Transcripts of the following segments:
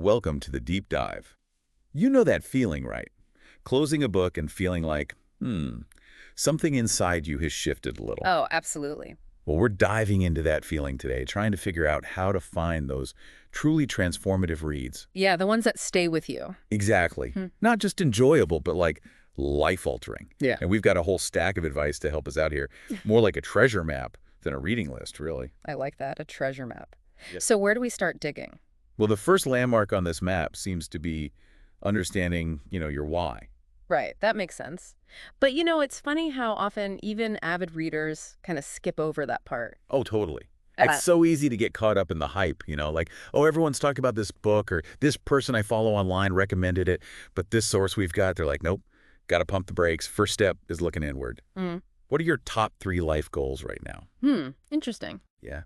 Welcome to the deep dive. You know that feeling, right? Closing a book and feeling like, something inside you has shifted a little. Oh, absolutely. Well, we're diving into that feeling today, trying to figure out how to find those truly transformative reads. Yeah, the ones that stay with you. Exactly. Not just enjoyable, but like life-altering. Yeah. And we've got a whole stack of advice to help us out here. More like a treasure map than a reading list, really. I like that, a treasure map. Yes. So where do we start digging? Well, the first landmark on this map seems to be understanding, your why. Right, that makes sense. But it's funny how often even avid readers kind of skip over that part. Oh, totally. Uh, It's so easy to get caught up in the hype, like, oh, everyone's talking about this book or this person I follow online recommended it, but this source we've got, they're like, nope, got to pump the brakes. First step is looking inward. mm, What are your top 3 life goals right now? Interesting. Yeah.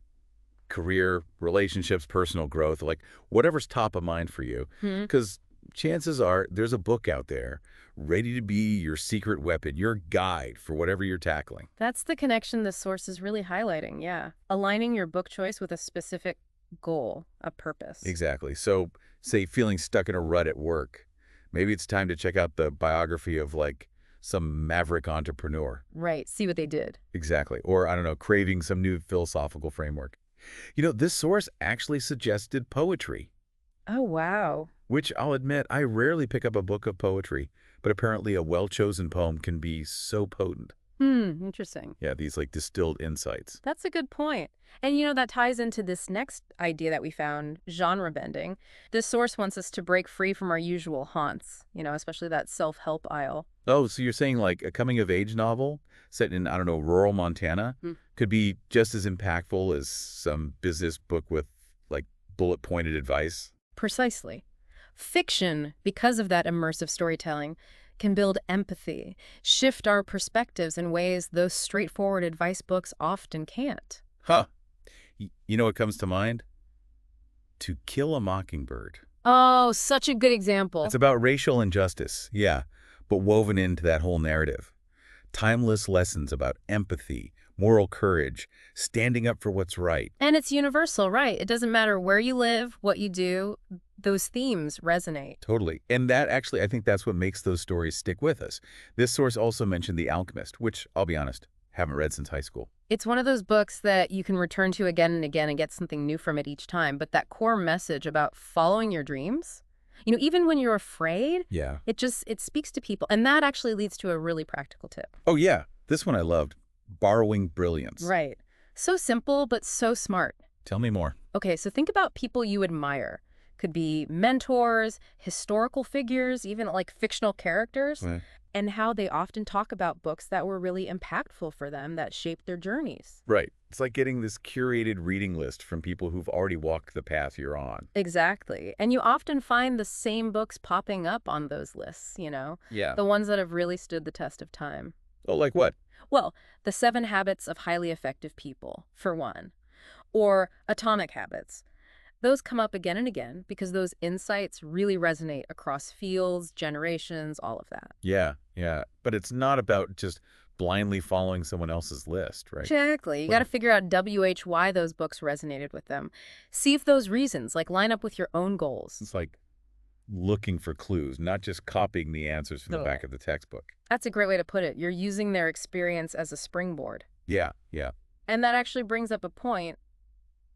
Career, relationships, personal growth, like whatever's top of mind for you. Because chances are there's a book out there ready to be your secret weapon, your guide for whatever you're tackling. That's the connection this source is really highlighting, yeah. Aligning your book choice with a specific goal, a purpose. Exactly. So, say feeling stuck in a rut at work, maybe it's time to check out the biography of like some maverick entrepreneur. Right, see what they did. Exactly. Or, I don't know, craving some new philosophical framework. This source actually suggested poetry, Oh, wow. which I'll admit I rarely pick up a book of poetry, but apparently a well-chosen poem can be so potent. Interesting. Yeah, these like distilled insights. That's a good point. And that ties into this next idea that we found, genre bending. This source wants us to break free from our usual haunts, especially that self-help aisle. Oh, so you're saying like a coming-of-age novel set in, I don't know, rural Montana could be just as impactful as some business book with like bullet-pointed advice? Precisely. Fiction, because of that immersive storytelling, can build empathy, shift our perspectives in ways those straightforward advice books often can't. Huh. You know what comes to mind? To Kill a Mockingbird. Oh, such a good example. It's about racial injustice, yeah, but woven into that whole narrative. Timeless lessons about empathy, moral courage, standing up for what's right. And it's universal, right? It doesn't matter where you live, what you do, those themes resonate. Totally. And that actually, I think that's what makes those stories stick with us. This source also mentioned The Alchemist, which, I'll be honest, haven't read since high school. It's one of those books that you can return to again and again and get something new from it each time. But that core message about following your dreams, even when you're afraid, Yeah. it speaks to people. And that actually leads to a really practical tip. Oh, yeah. This one I loved. Borrowing Brilliance. Right. So simple, but so smart. Tell me more. Okay, so think about people you admire. Could be mentors, historical figures, even like fictional characters, Right. and how they often talk about books that were really impactful for them, that shaped their journeys. Right. It's like getting this curated reading list from people who've already walked the path you're on. Exactly. And you often find the same books popping up on those lists, Yeah. the ones that have really stood the test of time. Oh, like what? Well, The 7 Habits of Highly Effective People, for one, or Atomic Habits. Those come up again and again because those insights really resonate across fields, generations, all of that. Yeah, yeah. But it's not about just blindly following someone else's list, right? Exactly. You got to figure out why those books resonated with them. See if those reasons line up with your own goals. It's like looking for clues, not just copying the answers from the Totally. back of the textbook. That's a great way to put it. You're using their experience as a springboard. Yeah, yeah. And that actually brings up a point.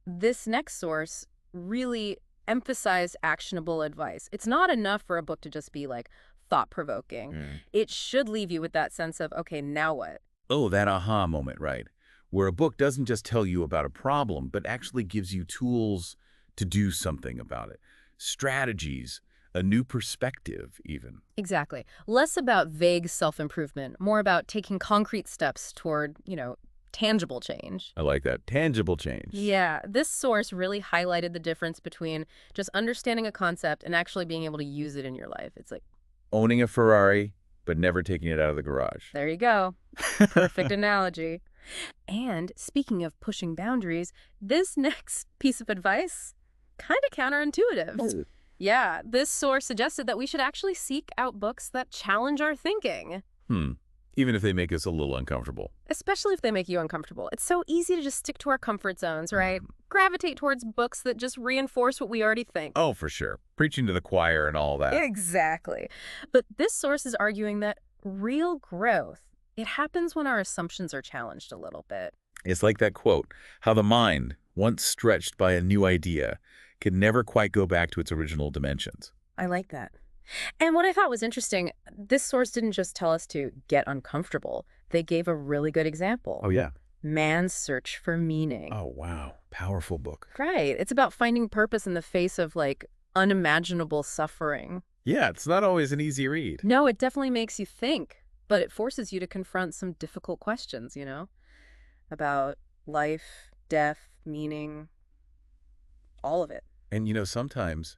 This next source really emphasized actionable advice. It's not enough for a book to just be like thought-provoking. It should leave you with that sense of, okay, now what? Oh, that aha moment, right? Where a book doesn't just tell you about a problem, but actually gives you tools to do something about it. Strategies, a new perspective, even. Exactly. Less about vague self-improvement, more about taking concrete steps toward, tangible change. I like that. Tangible change. Yeah, this source really highlighted the difference between just understanding a concept and actually being able to use it in your life. It's like, Owning a Ferrari, but never taking it out of the garage. there you go. Perfect analogy. And speaking of pushing boundaries, this next piece of advice, kind of counterintuitive. Yeah, this source suggested that we should actually seek out books that challenge our thinking. Even if they make us a little uncomfortable. especially if they make you uncomfortable. It's so easy to just stick to our comfort zones, right? Gravitate towards books that just reinforce what we already think. Oh, for sure. Preaching to the choir and all that. Exactly. But this source is arguing that real growth, it happens when our assumptions are challenged a little bit. It's like that quote, how the mind, once stretched by a new idea, can never quite go back to its original dimensions. I like that. And what I thought was interesting, this source didn't just tell us to get uncomfortable. They gave a really good example. Oh, yeah. Man's Search for Meaning. Oh, wow. Powerful book. Right. It's about finding purpose in the face of, like, unimaginable suffering. Yeah, it's not always an easy read. No, it definitely makes you think, but it forces you to confront some difficult questions, you know, about life, death, meaning, all of it. And, sometimes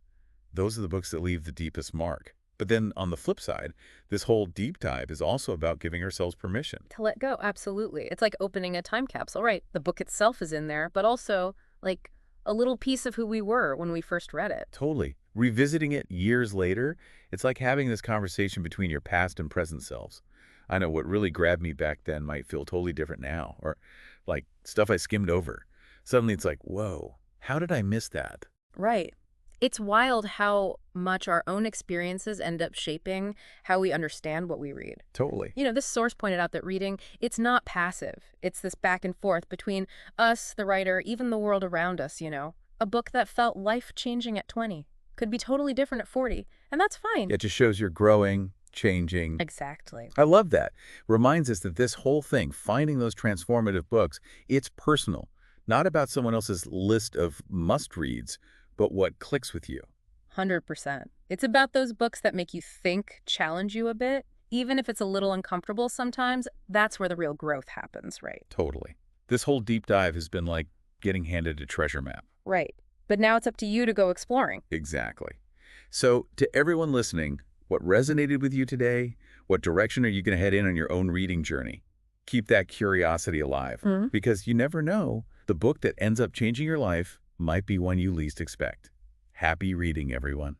those are the books that leave the deepest mark. But then on the flip side, this whole deep dive is also about giving ourselves permission. To let go, absolutely. It's like opening a time capsule, right? The book itself is in there, but also, like, a little piece of who we were when we first read it. Totally. Revisiting it years later, it's like having this conversation between your past and present selves. I know what really grabbed me back then might feel totally different now, or like stuff I skimmed over. Suddenly it's like, whoa, how did I miss that? Right. It's wild how much our own experiences end up shaping how we understand what we read. Totally. You know, this source pointed out that reading, it's not passive. It's this back and forth between us, the writer, even the world around us, you know. A book that felt life-changing at 20 could be totally different at 40, and that's fine. It just shows you're growing, changing. Exactly. I love that. Reminds us that this whole thing, finding those transformative books, it's personal. Not about someone else's list of must-reads, but what clicks with you. 100%. It's about those books that make you think, challenge you a bit. Even if it's a little uncomfortable sometimes, that's where the real growth happens, right? Totally. This whole deep dive has been like getting handed a treasure map. Right. But now it's up to you to go exploring. Exactly. So to everyone listening, what resonated with you today? What direction are you going to head in on your own reading journey? Keep that curiosity alive, because you never know, the book that ends up changing your life might be one you least expect. Happy reading, everyone.